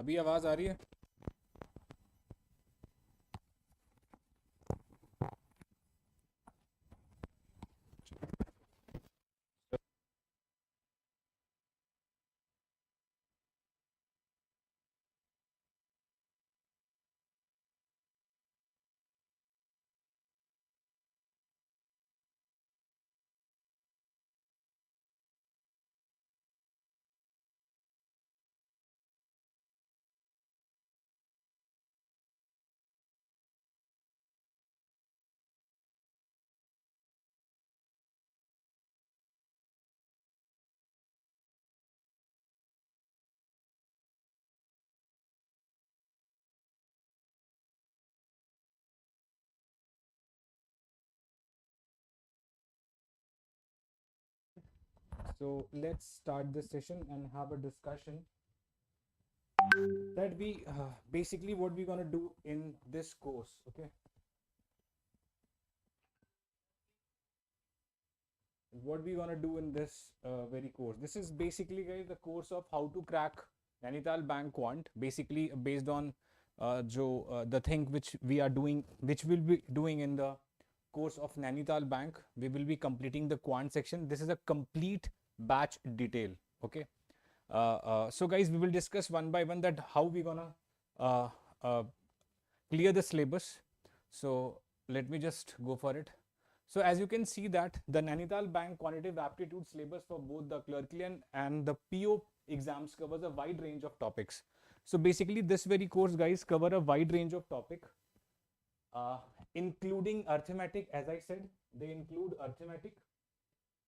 अभी आवाज आ रही है? So let's start this session and have a discussion that we basically what we're gonna do in this course. Okay, what we're gonna do in this very course. This is basically, guys, the course of how to crack Nainital Bank Quant. Basically, based on the thing which we are doing, which we'll be doing in the course of Nainital Bank. We will be completing the quant section. This is a complete batch detail. Okay. So guys, we will discuss one by one that how we gonna uh, uh, clear the syllabus. So let me just go for it. So as you can see that the Nainital Bank Quantitative Aptitude syllabus for both the clerklian and the PO exams covers a wide range of topics. So basically this very course, guys, cover a wide range of topic, uh, including arithmetic. As I said, they include arithmetic.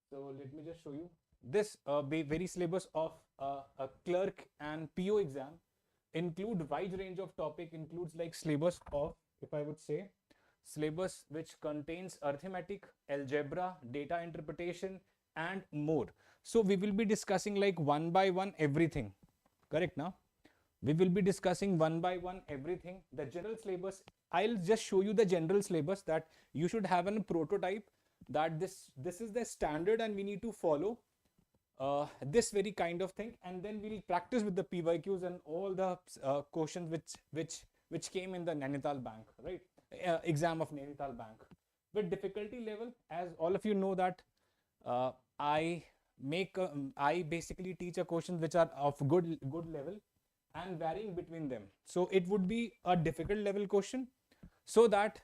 So let me just show you this very syllabus of a clerk and PO exam include wide range of topic, includes like syllabus of, if I would say, syllabus which contains arithmetic, algebra, data interpretation and more. So we will be discussing like one by one everything, correct? Now we will be discussing one by one everything. The general syllabus, I'll just show you the general syllabus that you should have a prototype, that this is the standard and we need to follow this very kind of thing, and then we'll practice with the PYQs and all the questions which came in the Nainital Bank, right? Exam of Nainital Bank. With difficulty level, as all of you know that uh, I I basically teach a questions which are of good level and varying between them. So it would be a difficult level question, so that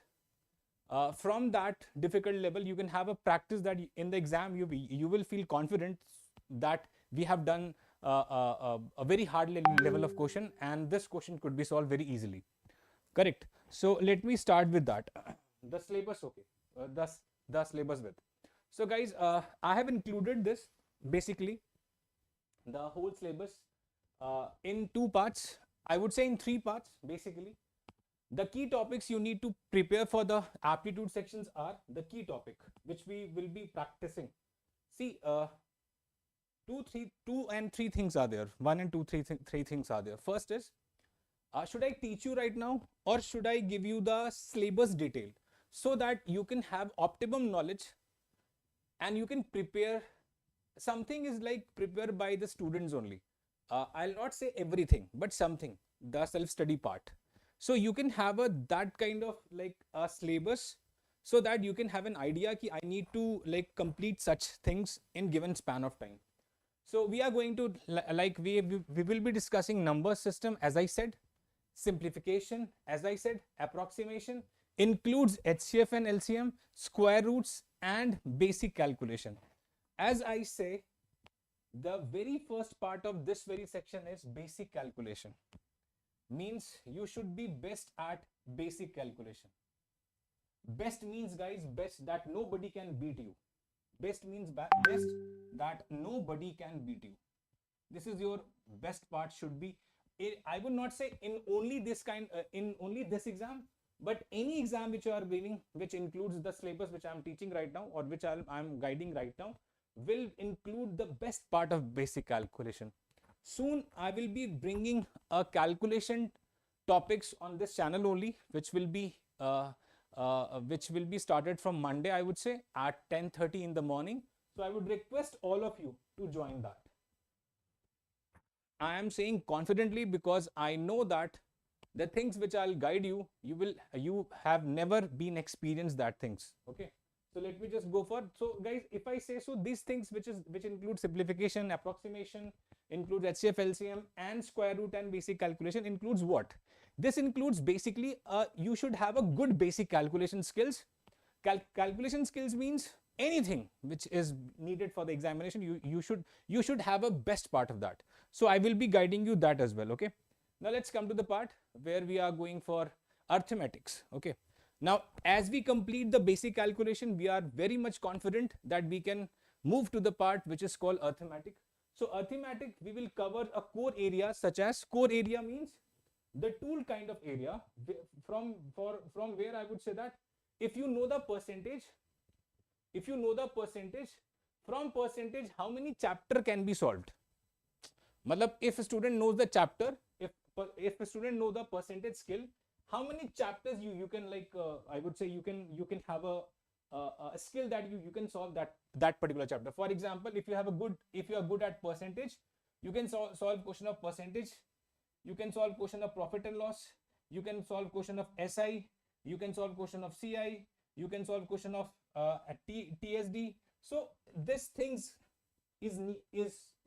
from that difficult level you can have a practice that in the exam you will feel confident that we have done a very hard level of question and this question could be solved very easily, correct? So let me start with that. The syllabus, okay. The syllabus with, so guys, I have included this basically the whole syllabus in two parts, I would say in three parts basically. The key topics you need to prepare for the aptitude sections are the key topic which we will be practicing. See, two and three things are there. One and two, three things are there. First is, should I teach you right now or should I give you the syllabus detail so that you can have optimum knowledge and you can prepare. Something is like prepared by the students only. I'll not say everything, but something, the self-study part. So you can have a that kind of like a syllabus so that you can have an idea ki I need to like complete such things in given span of time. So we are going to like we will be discussing number system, as I said, simplification, as I said, approximation, includes HCF and LCM, square roots and basic calculation. As I say, the very first part of this very section is basic calculation. Means you should be best at basic calculation. Best means, guys, best that nobody can beat you. Best means best that nobody can beat you. This is your best part should be. I would not say in only this in only this exam, but any exam which you are giving, which includes the syllabus which I am teaching right now or which I'm guiding right now, will include the best part of basic calculation. Soon I will be bringing a calculation topics on this channel only, which will be started from Monday, I would say at 10:30 in the morning. So I would request all of you to join that. I am saying confidently because I know that the things which I'll guide you, you have never been experienced that things. Okay. So let me just go for, so guys, if I say so, these things which include simplification, approximation, includes HCF, LCM, and square root and basic calculation includes what? This includes basically you should have a good basic calculation skills. Calculation skills means anything which is needed for the examination. You should have a best part of that. So I will be guiding you that as well. Okay. Now let's come to the part where we are going for arithmetics. Okay. Now, as we complete the basic calculation, we are very much confident that we can move to the part which is called arithmetic. So arithmetic, we will cover a core area, such as core area means the tool kind of area from where I would say that if you know the percentage, from percentage, how many chapter can be solved? Matlab, if a student knows the chapter, if a student know the percentage skill, how many chapters you can like I would say you can have a skill that you can solve that particular chapter. For example, if you are good at percentage, you can solve question of percentage, you can solve question of profit and loss, you can solve question of SI, you can solve question of CI, you can solve question of TSD. So this things is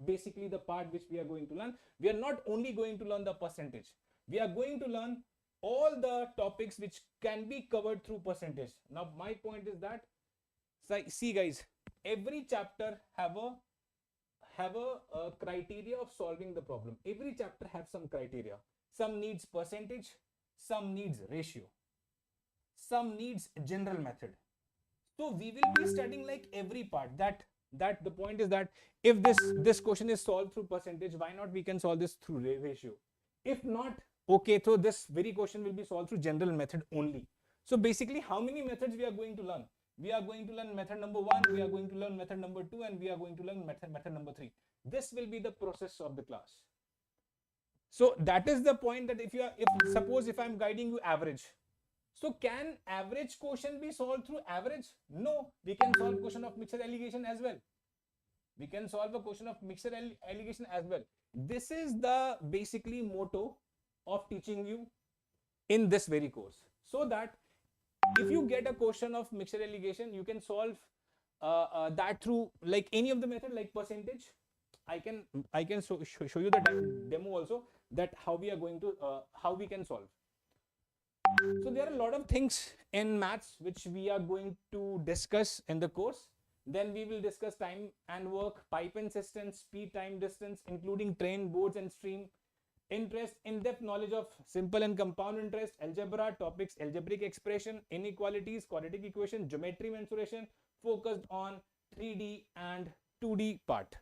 basically the part which we are going to learn. We are not only going to learn the percentage, we are going to learn all the topics which can be covered through percentage. Now my point is that, see guys, every chapter have a criteria of solving the problem. Every chapter have some criteria. Some needs percentage, some needs ratio, some needs general method. So we will be studying like every part. That the point is that if this question is solved through percentage, why not we can solve this through ratio? If not, okay, so this very question will be solved through general method only. So basically, how many methods we are going to learn? We are going to learn method number 1, we are going to learn method number 2, and we are going to learn method number 3. This will be the process of the class. So that is the point, that suppose if I am guiding you average, so can average question be solved through average? No, we can solve question of mixture alligation as well. We can solve a question of mixture alligation as well. This is the basically motto of teaching you in this very course, so that if you get a question of mixture alligation, you can solve that through like any of the method, like percentage. I can show you the demo also, that how we are going to how we can solve. So there are a lot of things in maths which we are going to discuss in the course. Then we will discuss time and work, pipe and cistern, speed, time, distance, including train, boards and stream, interest, in-depth knowledge of simple and compound interest, algebra topics, algebraic expression, inequalities, quadratic equation, geometry, mensuration, focused on 3D and 2D part.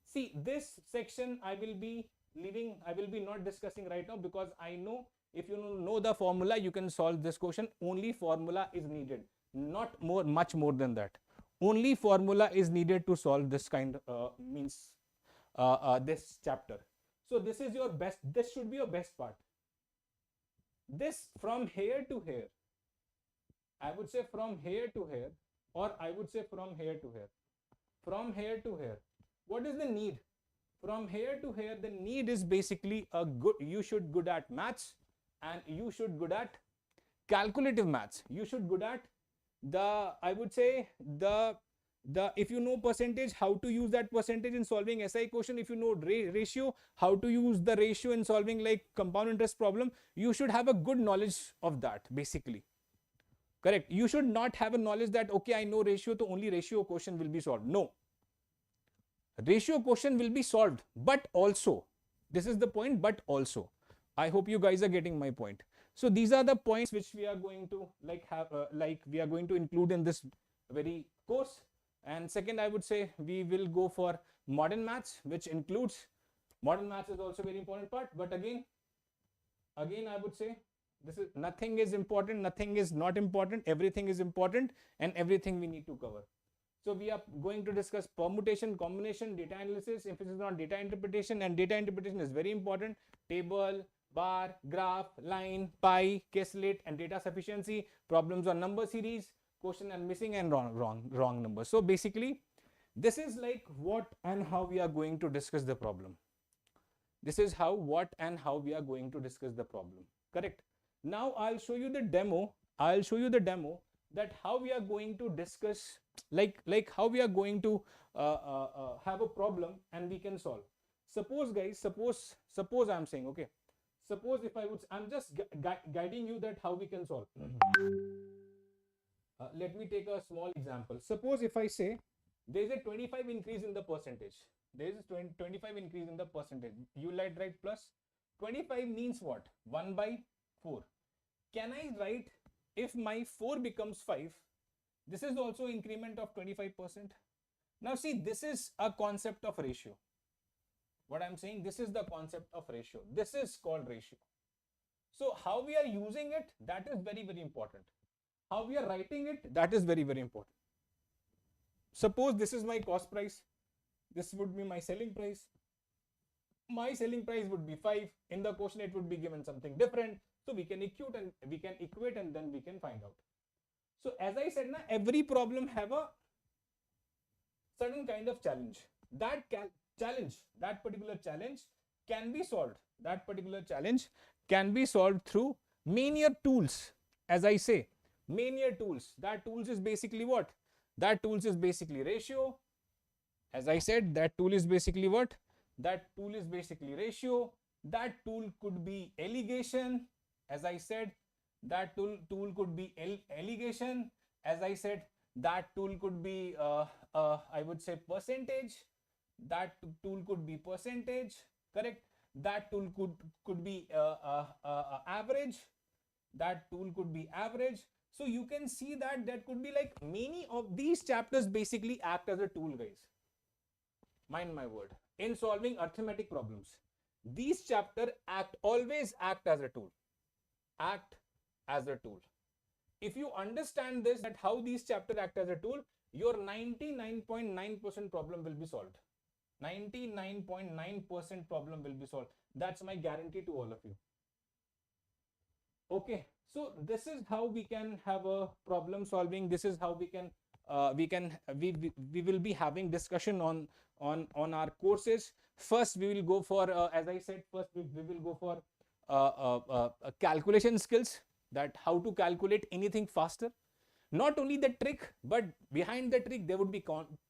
See, this section I will be leaving, I will be not discussing right now, because I know if you know the formula, you can solve this question. Only formula is needed, not much more than that. Only formula is needed to solve this kind this chapter. So this is your best, this should be your best part. This from here to here, I would say from here to here, or I would say from here to here. From here to here, what is the need? From here to here, the need is basically you should good at maths, and you should good at calculative maths. You should good at I would say if you know percentage, how to use that percentage in solving SI question. If you know ratio, how to use the ratio in solving like compound interest problem. You should have a good knowledge of that basically. Correct. You should not have a knowledge that, okay, I know ratio, so only ratio question will be solved. No. Ratio question will be solved, but also, this is the point, but also. I hope you guys are getting my point. So these are the points which we are going to we are going to include in this very course. And second, I would say we will go for modern maths, which includes modern maths is also a very important part. But again, I would say this is nothing is important, nothing is not important, everything is important, and everything we need to cover. So we are going to discuss permutation, combination, data analysis, emphasis on data interpretation, and data interpretation is very important. Table, bar, graph, line, pie, caselet, and data sufficiency, problems on number series, question and missing and wrong numbers. So basically, this is like what and how we are going to discuss the problem. This is how, what, and how we are going to discuss the problem. Correct. Now I'll show you the demo. I'll show you the demo that how we are going to discuss, like how we are going to have a problem and we can solve. Suppose guys, suppose I'm saying, okay, suppose if I would, I'm just guiding you that how we can solve. Let me take a small example. Suppose if I say there is a 25 increase in the percentage. There is a 25 increase in the percentage. You like write plus 25 means what? 1 by 4. Can I write if my 4 becomes 5? This is also increment of 25%. Now see, this is a concept of ratio. What I'm saying, this is the concept of ratio. This is called ratio. So how we are using it, that is very, very important. How we are writing it, that is very, very important. Suppose this is my cost price. This would be my selling price. My selling price would be 5. In the question, it would be given something different. So we can equate and then we can find out. So as I said, every problem have a certain kind of challenge. That particular challenge can be solved. That particular challenge can be solved through many tools. As I say, many tools. That tools is basically what? That tools is basically ratio. As I said, that tool is basically what? That tool is basically ratio. That tool could be alligation. As I said, that tool could be alligation. As I said, that tool could be, I would say, percentage. That tool could be percentage. Correct. That tool could be average. That tool could be average. So you can see that that could be like many of these chapters basically act as a tool, guys. Mind my word. In solving arithmetic problems, these chapters always act as a tool. Act as a tool. If you understand this, that how these chapters act as a tool, your 99.9% problem will be solved. 99.9% problem will be solved. That's my guarantee to all of you. Okay, so this is how we can have a problem solving. This is how we will be having discussion on our courses. First we will go for as I said, first we will go for calculation skills, that how to calculate anything faster. Not only the trick, but behind the trick there would be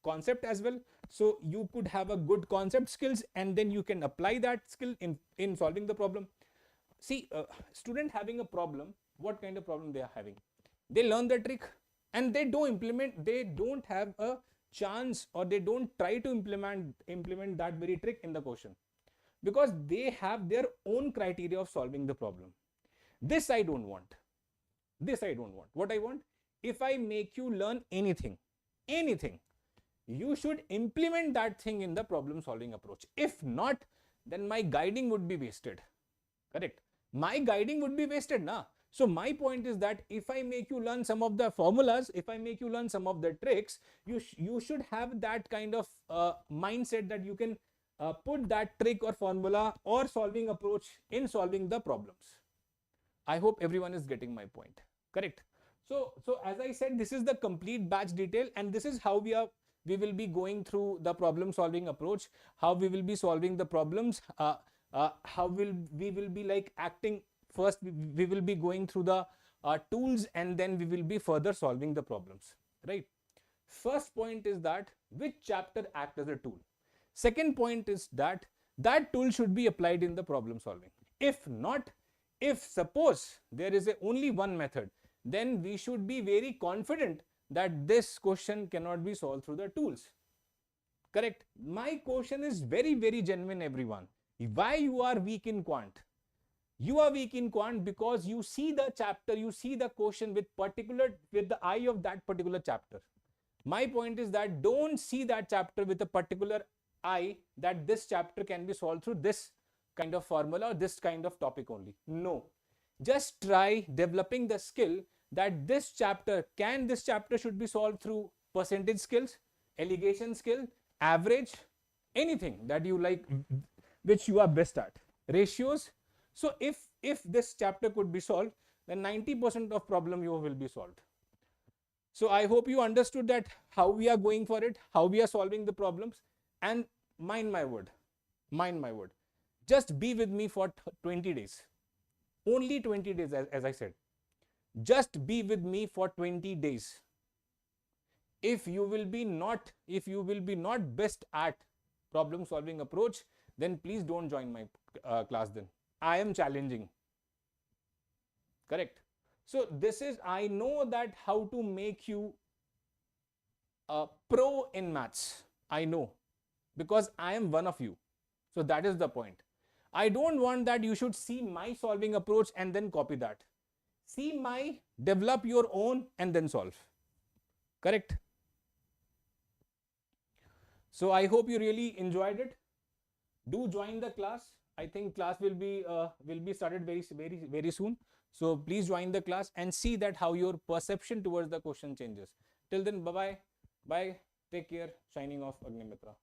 concept as well. So you could have a good concept skills and then you can apply that skill in solving the problem. See, student having a problem, what kind of problem they are having? They learn the trick and they don't implement, they don't have a chance, or they don't try to implement that very trick in the question, because they have their own criteria of solving the problem. This I don't want. This I don't want. What I want? If I make you learn anything, you should implement that thing in the problem solving approach. If not, then my guiding would be wasted. Correct? My guiding would be wasted, na? So my point is that if I make you learn some of the formulas, if I make you learn some of the tricks, you should have that kind of mindset that you can put that trick or formula or solving approach in solving the problems. I hope everyone is getting my point. Correct? So as I said, this is the complete batch detail, and this is how we will be going through the problem solving approach, how we will be solving the problems, how we will be like acting. First we will be going through the tools, and then we will be further solving the problems, right? First point is that which chapter act as a tool. Second point is that that tool should be applied in the problem solving. If not, if suppose there is only one method, then we should be very confident that this question cannot be solved through the tools. Correct? My question is very, very genuine, everyone. Why you are weak in quant? You are weak in quant because you see the chapter, you see the question with the eye of that particular chapter. My point is that don't see that chapter with a particular eye, that this chapter can be solved through this kind of formula or this kind of topic only. No. Just try developing the skill that this chapter should be solved through percentage skills, alligation skill, average, anything that you like, which you are best at, ratios. So if this chapter could be solved, then 90% of problem you will be solved. So I hope you understood that how we are going for it, how we are solving the problems, and mind my word, just be with me for 20 days. Only 20 days, as I said. Just be with me for 20 days. If you will be not best at problem solving approach, then please don't join my class then. I am challenging. Correct. So this is, I know that how to make you a pro in maths. I know, because I am one of you. So that is the point. I don't want that you should see my solving approach and then copy that. See my, develop your own and then solve. Correct. So I hope you really enjoyed it. Do join the class. I think class will be started very soon. So please join the class and see that how your perception towards the question changes. Till then, bye bye. Bye. Take care. Signing off, Agnimitra.